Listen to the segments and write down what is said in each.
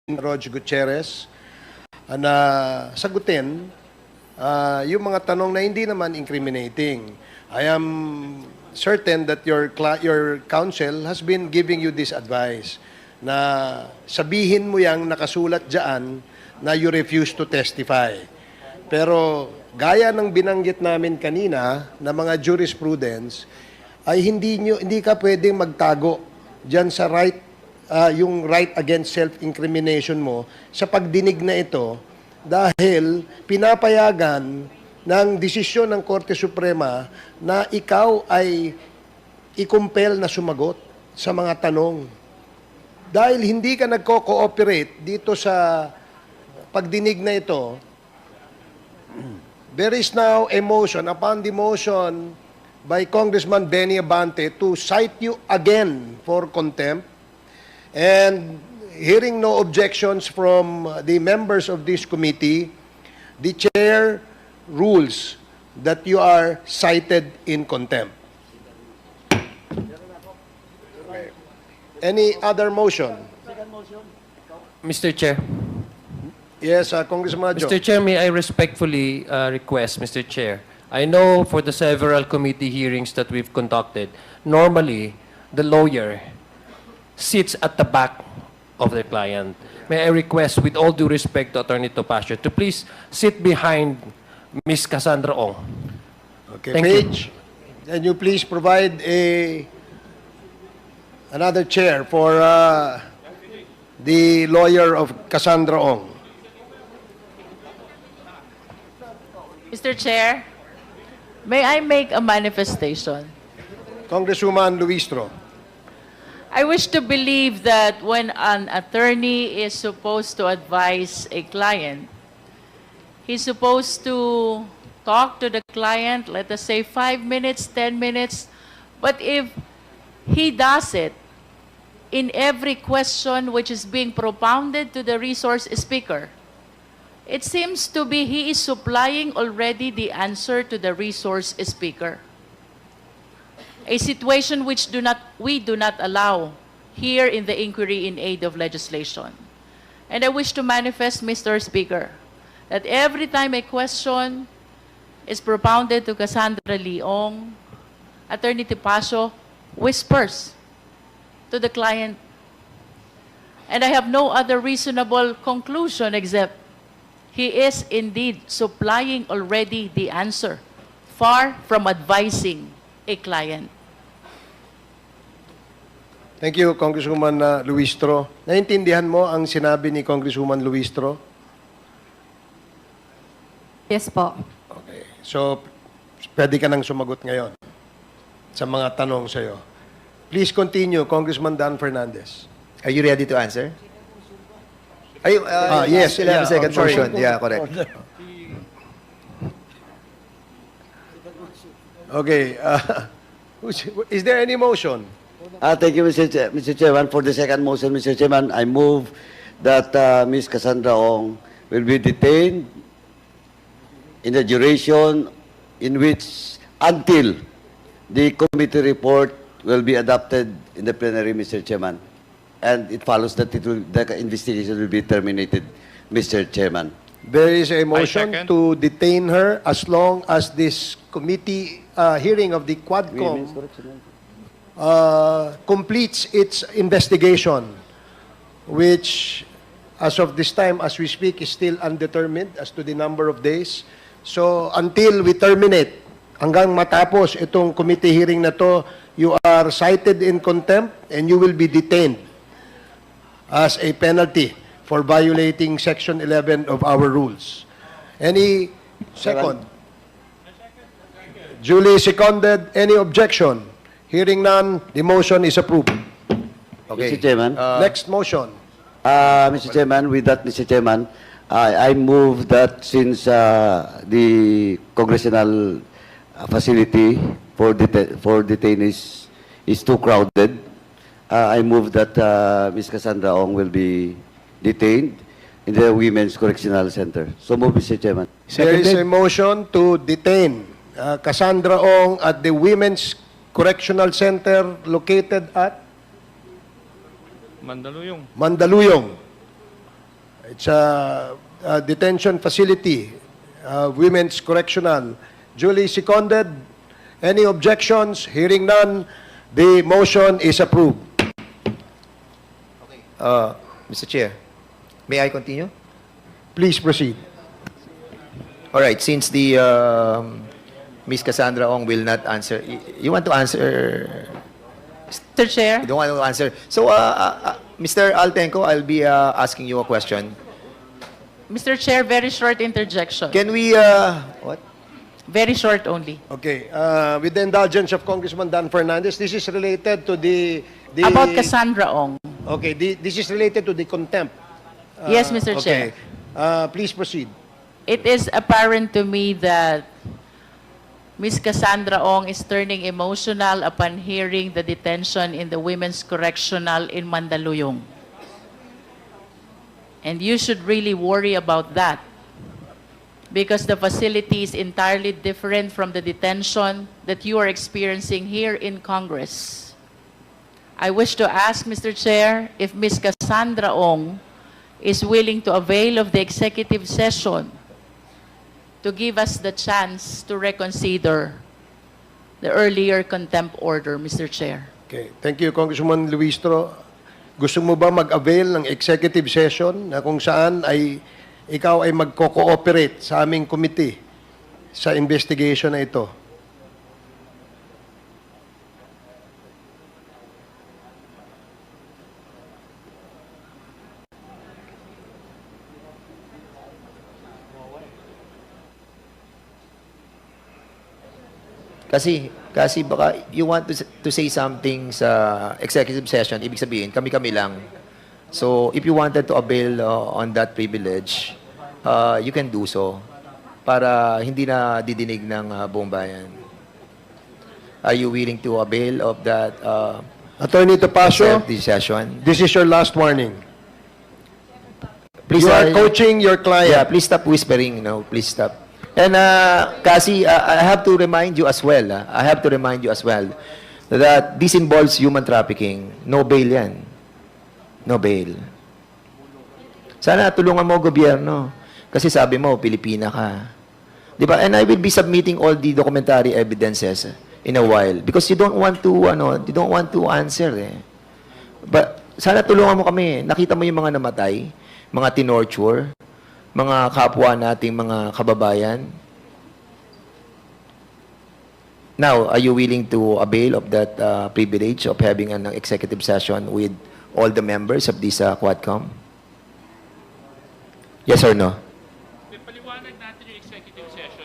Roge Gutierrez na sagutin yung mga tanong na hindi naman incriminating. I am certain that your counsel has been giving you this advice na sabihin mo yang nakasulat dyan na you refuse to testify. Pero gaya ng binanggit namin kanina na mga jurisprudence ay hindi ka pwedeng magtago dyan sa yung right against self-incrimination mo sa pagdinig na ito dahil pinapayagan ng desisyon ng Korte Suprema na ikaw ay i-compel na sumagot sa mga tanong. Dahil hindi ka nagko-cooperate dito sa pagdinig na ito, there is now a motion upon the motion by Congressman Benny Abante to cite you again for contempt. And hearing no objections from the members of this committee, the chair rules that you are cited in contempt. Okay. Any other motion? Mr. Chair. Yes, Congressman Adjo. Mr. Chair, may I respectfully request, Mr. Chair, I know for the several committee hearings that we've conducted, normally the lawyer sits at the back of the client. May I request, with all due respect to Attorney Topacio, to please sit behind Ms. Cassandra Ong. Okay, Thank Paige, can you please provide another chair for the lawyer of Cassandra Ong? Mr. Chair, may I make a manifestation? Congresswoman Luistro. I wish to believe that when an attorney is supposed to advise a client, he's supposed to talk to the client, let us say 5 minutes, 10 minutes, but if he does it in every question which is being propounded to the resource speaker, it seems to be he is supplying already the answer to the resource speaker. A situation which we do not allow here in the inquiry in aid of legislation. And I wish to manifest, Mr. Speaker, that every time a question is propounded to Cassandra Leong, Attorney Topacio whispers to the client. And I have no other reasonable conclusion except he is indeed supplying already the answer, far from advising a client. Thank you, Congresswoman Luistro. Naintindihan mo ang sinabi ni Congresswoman Luistro? Yes po. Okay. So, pwede ka nang sumagot ngayon sa mga tanong sa'yo. Please continue, Congressman Dan Fernandez. Are you ready to answer? Yes. Still have a second I'm sorry. motion. Yeah, correct. Okay. Is there any motion? Thank you, Mr. Chairman. For the second motion, Mr. Chairman, I move that Ms. Cassandra Ong will be detained in the duration in which until the committee report will be adopted in the plenary, Mr. Chairman. And it follows that the investigation will be terminated, Mr. Chairman. There is a motion to detain her as long as this committee hearing of the Quadcom completes its investigation, which, as of this time, as we speak, is still undetermined as to the number of days. So, until we terminate, hanggang matapos itong committee hearing na to, you are cited in contempt and you will be detained as a penalty for violating Section 11 of our rules. Any second? Duly seconded. Any objection? Hearing none, the motion is approved. Okay. Mr. Chairman. Next motion. Mr. Chairman, with that, Mr. Chairman, I move that since the congressional facility for detainees is too crowded, I move that Ms. Cassandra Ong will be detained in the Women's Correctional Center. So move, Mr. Chairman. There is a motion to detain Cassandra Ong at the Women's Correctional Center located at Mandaluyong. Mandaluyong. It's a detention facility, women's correctional. Duly seconded. Any objections? Hearing none, the motion is approved. Mr. Chair, may I continue? Please proceed. All right, since the Ms. Cassandra Ong will not answer, you want to answer? Mr. Chair, You don't want to answer. So, Mr. Altenco, I'll be asking you a question. Mr. Chair, very short interjection. Can we, what? Very short only. Okay. With the indulgence of Congressman Dan Fernandez, this is related to the About Cassandra Ong. Okay, this is related to the contempt. Yes, Mr. Okay. Chair. Please proceed. It is apparent to me that Ms. Cassandra Ong is turning emotional upon hearing the detention in the Women's Correctional in Mandaluyong. And you should really worry about that because the facility is entirely different from the detention that you are experiencing here in Congress. I wish to ask, Mr. Chair, if Ms. Cassandra Ong is willing to avail of the executive session to give us the chance to reconsider the earlier contempt order, Mr. Chair. Okay. Thank you, Congresswoman Luistro. Gusto mo ba mag-avail ng executive session na kung saan ay ikaw ay magko-cooperate sa aming committee sa investigation na ito? Kasi baka you want to say something sa executive session, ibig sabihin, kami-kami lang. So, if you wanted to avail on that privilege, you can do so para hindi na didinig ng buong bayan. Are you willing to avail of that Attorney Topacio, executive session? this is your last warning. Please, You are coaching your client. Yeah, please stop whispering, please stop. And Kasi, I have to remind you as well, that this involves human trafficking. No bail yan. No bail. Sana tulungan mo gobyerno. Kasi sabi mo, Pilipina ka. Di ba? And I will be submitting all the documentary evidences in a while. Because you don't want to answer eh. But sana tulungan mo kami. Nakita mo yung mga namatay, mga tinorture, mga kapwa nating mga kababayan. Now, are you willing to avail of that privilege of having an executive session with all the members of this Quadcom? Yes or no?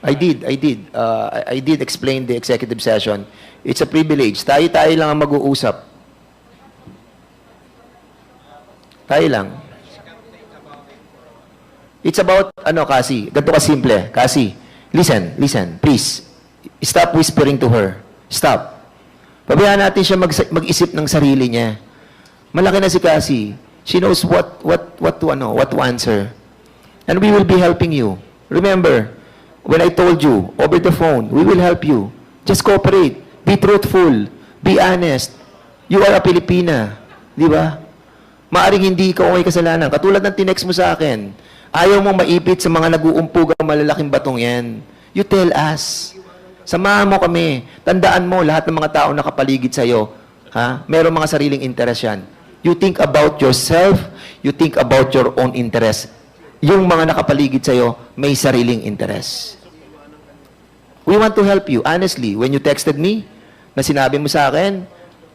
I did. I did explain the executive session. It's a privilege. Tayo lang ang mag-uusap. Tayo lang. It's about, Kasi, ganito ka simple. Kasi, listen, please. Stop whispering to her. Stop. Pabayaan natin siya mag-isip ng sarili niya. Malaki na si Kasi. She knows what to answer. And we will be helping you. Remember, when I told you, over the phone, we will help you. Just cooperate. Be truthful. Be honest. You are a Pilipina. Di ba? Maaring hindi ikaw may kasalanan. Katulad ng tinext mo sa akin, ayaw mong maipit sa mga nag-uumpog ang malalaking batong yan. You tell us. Samahan mo kami. Tandaan mo, lahat ng mga tao nakapaligid sa'yo, merong mga sariling interest yan. You think about yourself, you think about your own interest. Yung mga nakapaligid sa'yo, may sariling interest. We want to help you. Honestly, when you texted me, na sinabi mo sa akin,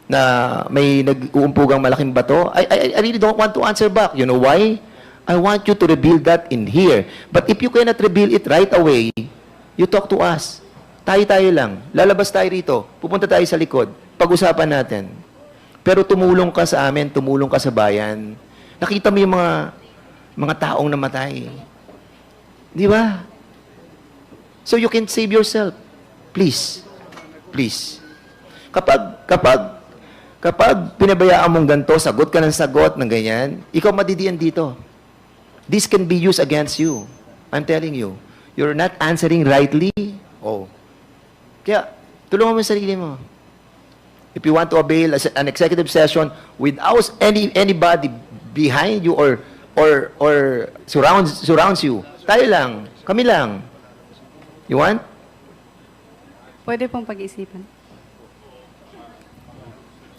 na may nag-uumpugang malaking bato, I really don't want to answer back. You know why? I want you to reveal that in here. But if you cannot reveal it right away, you talk to us. Tayo lang. Lalabas tayo rito. Pupunta tayo sa likod. Pag-usapan natin. Pero tumulong ka sa amin, tumulong ka sa bayan. Nakita mo yung mga taong namatay. Di ba? So you can save yourself. Please. Please. Kapag pinabayaan mong ganito, sagot ka ng sagot ng ganyan, ikaw madidiyan dito. This can be used against you. I'm telling you. You're not answering rightly. Oh. Kaya, tulungan mo yung sarili mo. If you want to avail an executive session without anybody behind you or or surrounds you. Tayo lang, kami lang. You want? Pwede pong pag-isipan.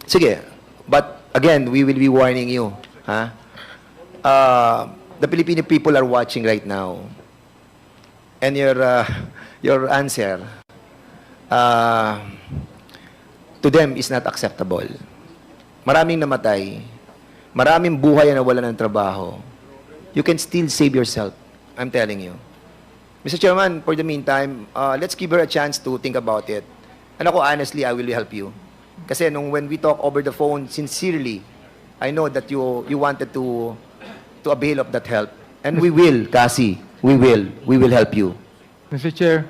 Sige. But again, we will be warning you. Ha? The Filipino people are watching right now. And your answer to them is not acceptable. Maraming namatay. Maraming buhay na nawala ng trabaho. You can still save yourself. I'm telling you. Mr. Chairman, for the meantime, let's give her a chance to think about it. And ako, honestly, I will help you. Kasi when we talk over the phone, sincerely, I know that you wanted to avail of that help. And we will, Cassie, we will help you. Mr. Chair,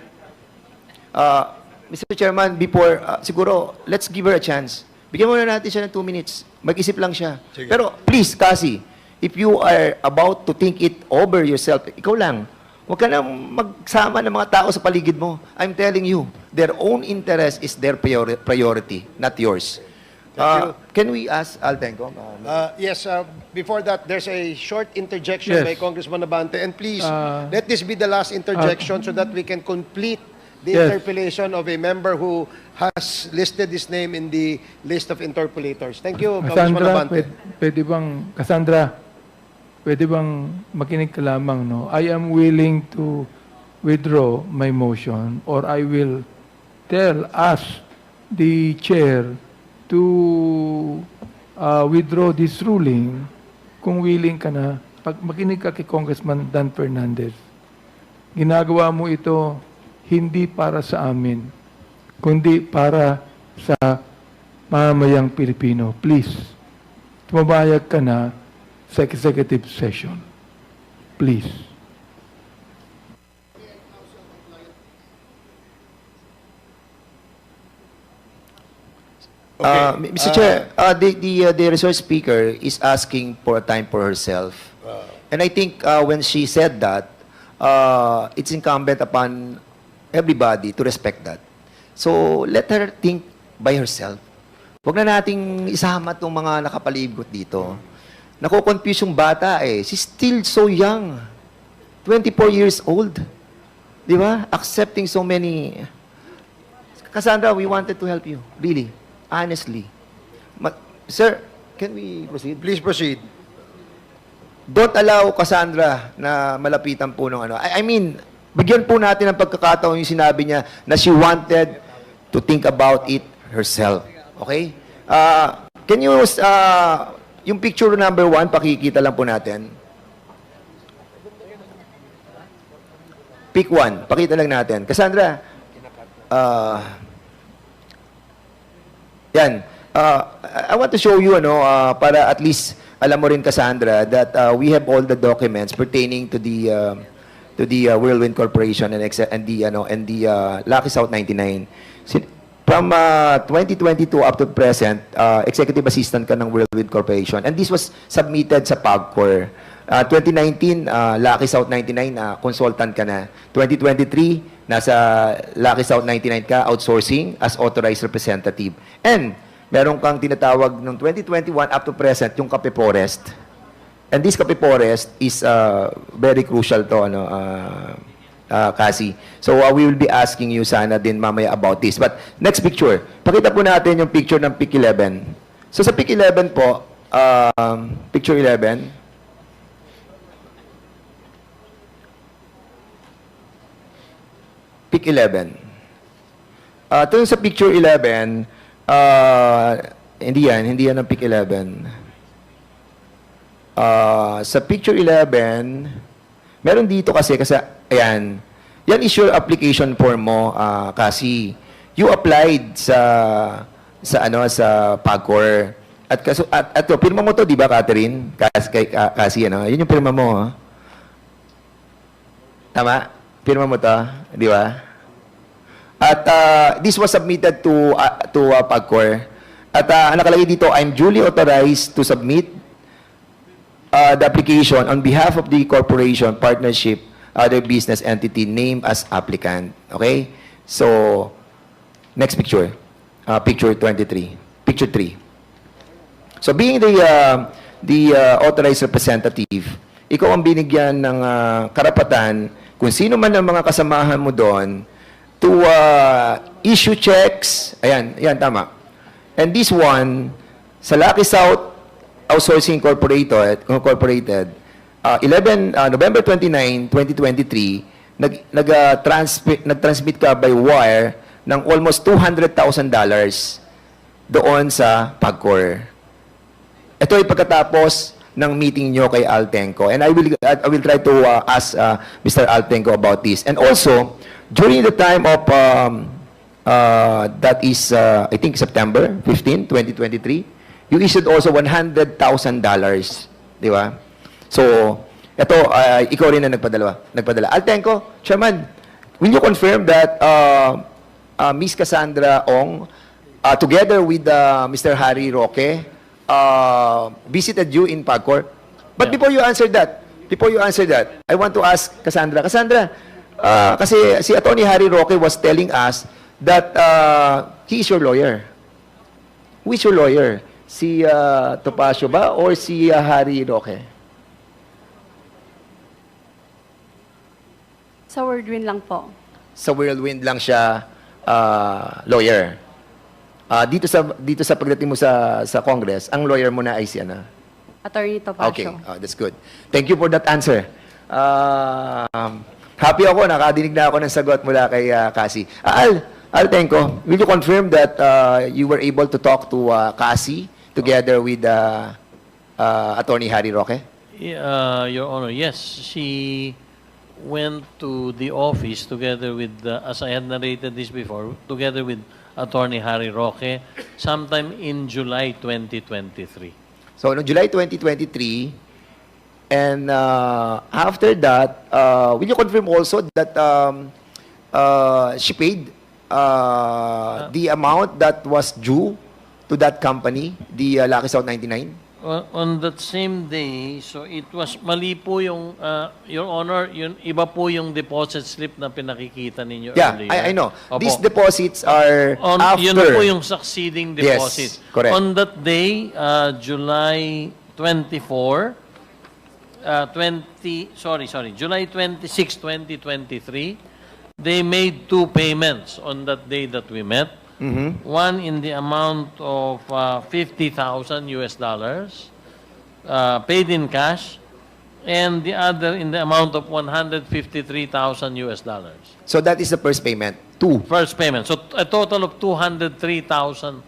Mr. Chairman, before, siguro, let's give her a chance. Bigyan muna natin siya ng 2 minutes. Mag-isip lang siya. Sige. Pero, please, Cassie, if you are about to think it over yourself, ikaw lang, huwag ka na magsama ng mga tao sa paligid mo. I'm telling you, their own interest is their priority, not yours. Can we ask Altenco? Yes, before that, there's a short interjection Yes. by Congressman Abante. And please, let this be the last interjection so that we can complete the Yes. interpellation of a member who has listed his name in the list of interpellators. Thank you, Congressman Cassandra, Abante. Cassandra, pwede bang makinig ka lamang, no? I am willing to withdraw my motion or I will ask the chair to withdraw this ruling kung willing ka na. Pag makinig ka kay Congressman Dan Fernandez, ginagawa mo ito hindi para sa amin, kundi para sa mamamayang Pilipino. Please, tumabayag ka na sa executive session. Please. Mr. Chair, the resource speaker is asking for a time for herself. And I think when she said that, it's incumbent upon everybody to respect that. So, let her think by herself. Huwag na nating isama itong mga nakapalibot dito. Nako-confuse yung bata eh. She's still so young. 24 years old. Di ba? Accepting so many... Cassandra, we wanted to help you. Really. Honestly. Sir, can we proceed? Please proceed. Don't allow Cassandra na malapitan po ng ano. I mean, bigyan po natin ng pagkakataon yung sinabi niya na she wanted to think about it herself. Okay? Can you, yung picture number 1, pakikita lang po natin. Pick 1, pakita lang natin. Cassandra, yan. I want to show you, para at least alam mo rin, Cassandra, that we have all the documents pertaining to the Whirlwind Corporation and the Lucky South 99. From 2022 up to present, executive assistant ka ng Whirlwind Corporation, and this was submitted sa PAGCOR. 2019, Lucky South 99, consultant ka na. 2023, nasa Lucky South 99 ka, outsourcing as authorized representative. And meron kang tinatawag ng 2021 up to present, yung Cape Forest. And this Cape Forest is very crucial to, Cassie. So we will be asking you sana din mamaya about this. But next picture. Pakita po natin yung picture ng PIC 11. So sa PIC 11 po, picture 11. PIC 11. Ito yung sa picture 11, hindi yan ang PIC 11. Sa picture 11, meron dito kasi, ayan, yan is your application form mo, kasi you applied sa PAGCOR. At pirma mo to, di ba, Catherine? Kasi, yun yung pirma mo, ha? Tama? Pirma mo to, di ba? At this was submitted to PAGCOR. At nakalagay dito, I'm duly authorized to submit the application on behalf of the corporation, partnership, other business entity named as applicant. Okay? So, next picture. Picture 23. Picture 3. So, being the authorized representative, ikaw ang binigyan ng karapatan kung sino man ang mga kasamahan mo doon to issue checks. Ayan, tama. And this one, sa Lucky South Outsourcing Incorporated, November 29, 2023, nag-transmit ka by wire ng almost $200,000 doon sa PAGCOR. Ito ay pagkatapos ng meeting nyo kay Altenco. And I will try to ask Mr. Altenco about this. And also, during the time of, that is, I think, September 15, 2023, you issued also $100,000. Di ba? So, ito, ikaw rin na nagpadala. Altenco, Chairman, will you confirm that Ms. Cassandra Ong, together with Mr. Harry Roque, visited you in PAGCOR? But before you answer that, I want to ask Cassandra. Cassandra, kasi si Attorney Harry Roque was telling us that he is your lawyer. Who is your lawyer? Si Topacio ba or si Harry Roque? Sa Wordwin lang po. Sa Whirlwind lang siya lawyer. Dito sa pagdating mo sa Congress, ang lawyer mo na ay si ano? Attorney Topacio. Okay, that's good. Thank you for that answer. Happy ako, nakadinig na ako ng sagot mula kay Cassie. Altenco, will you confirm that you were able to talk to Cassie together with Attorney Harry Roque? Your Honor, yes. She went to the office together with, as I had narrated this before, together with Attorney Harry Roque sometime in July 2023. So, noong July 2023, and after that, will you confirm also that she paid the amount that was due to that company, the Lucky South 99? On that same day, so it was mali po yung, Your Honor, yun, iba po yung deposit slip na pinakikita ninyo Yeah, earlier. I know. Opo. These deposits are after. Yun po yung succeeding deposit. Yes, correct. On that day, July 24, July 26, 2023, they made two payments on that day that we met. One in the amount of $50,000 paid in cash, and the other in the amount of $153,000. So that is the first payment. Two. First payment. So a total of $203,000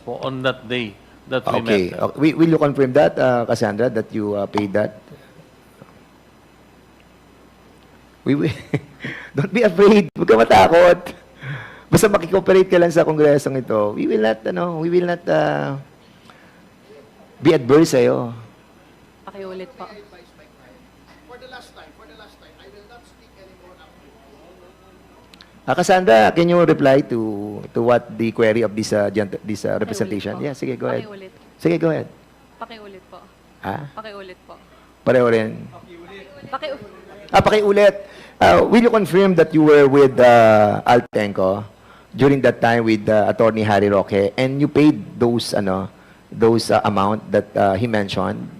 po on that day that we Okay. met. Will you confirm that, Cassandra, that you paid that? We will. Don't be afraid. Huwag ka matakot. Basta makikooperate ka lang sa kongresong ito, we will not be adverse sa'yo. Pakiulit po. For the last time, I will not speak anymore after. Cassandra, can you reply to what the query of this representation? Pakiulit po. Yeah, sige, go ahead. Pakiulit. Sige, go ahead. Pakiulit po. Ha? Pakiulit po. Pareho rin. Pakiulit. Pakiulit. Will you confirm that you were with Altenco during that time with Attorney Harry Roque and you paid those amount that he mentioned?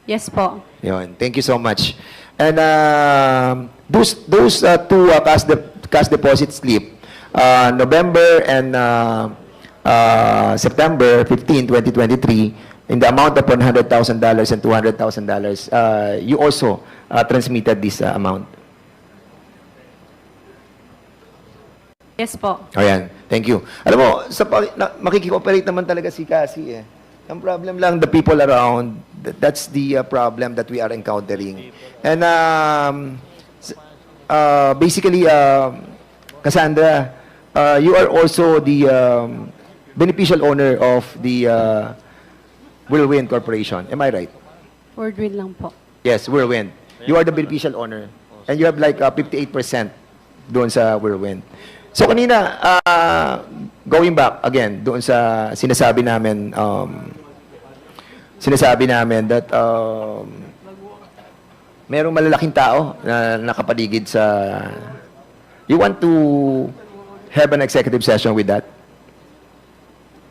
Yes po. Yun. Thank you so much. And those two cash deposit slip, November and September 15, 2023, in the amount of $100,000 and $200,000, you also transmitted this amount. Yes po. Ayan. Thank you. Alam mo, makikikooperate naman talaga si Cassie eh. Ang problem lang, the people around, that's the problem that we are encountering. And basically, Cassandra, you are also the beneficial owner of the Whirlwind Corporation. Am I right? Wordwin lang po. Yes, Whirlwind. You are the beneficial owner. And you have like 58% doon sa Whirlwind. So kanina, going back again doon sa sinasabi namin that merong malalaking tao na nakapaligid sa... You want to have an executive session with that?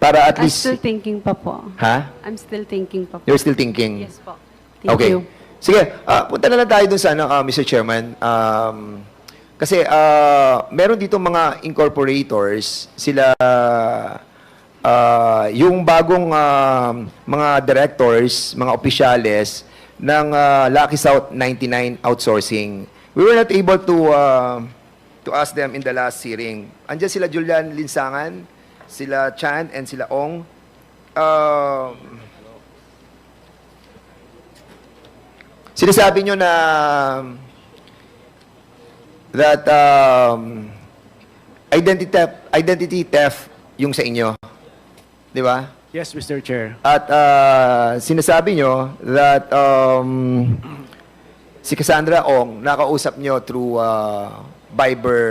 Para at I'm least... still thinking pa po. Ha? I'm still thinking pa po. You're still thinking? Yes po. Thank Okay. you. Sige, punta na lang tayo dun sa Mr. Chairman. Kasi meron dito mga incorporators, sila yung bagong mga directors, mga opisyales ng Lucky South 99 Outsourcing. We were not able to ask them in the last hearing. Andiyan sila Julian Linsangan, sila Chan, and sila Ong. Sinasabi nyo na that identity theft yung sa inyo. Di ba? Yes, Mr. Chair. At sinasabi nyo that si Cassandra Ong nakausap nyo through Viber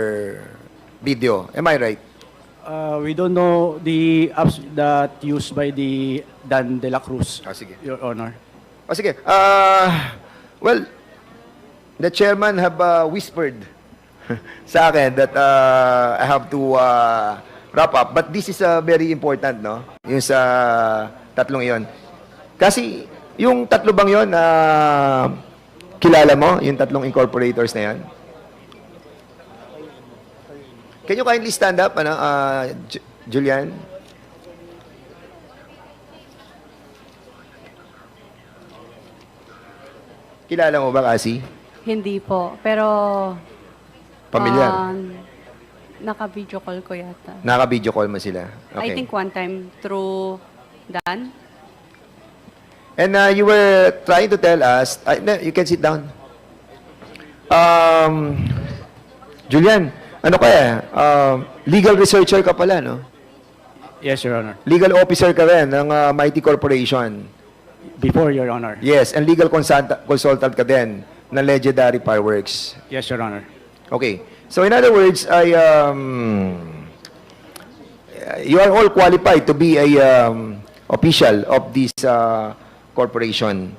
video. Am I right? We don't know the apps that used by the Dan de la Cruz, Sige. Your Honor. Sige. Well, the chairman have whispered sa akin that I have to wrap up. But this is very important, no? Yung sa tatlong iyon. Kasi yung tatlo bang yun, kilala mo, yung tatlong incorporators na yan? Can you kindly stand up, Julian? Kilala mo ba kasi? Hindi po. Pero... Pamilyar? Naka-video call ko yata. Naka-video call mo sila? I think one time through Dan. And you were trying to tell us, no, you can sit down. Julian, ano kaya? Legal researcher ka pala, no? Yes, Your Honor. Legal officer ka rin ng Mighty Corporation. Before, Your Honor. Yes, and legal consultant ka din ng Legendary Fireworks. Yes, Your Honor. Okay. So in other words, you are all qualified to be a official of this corporation.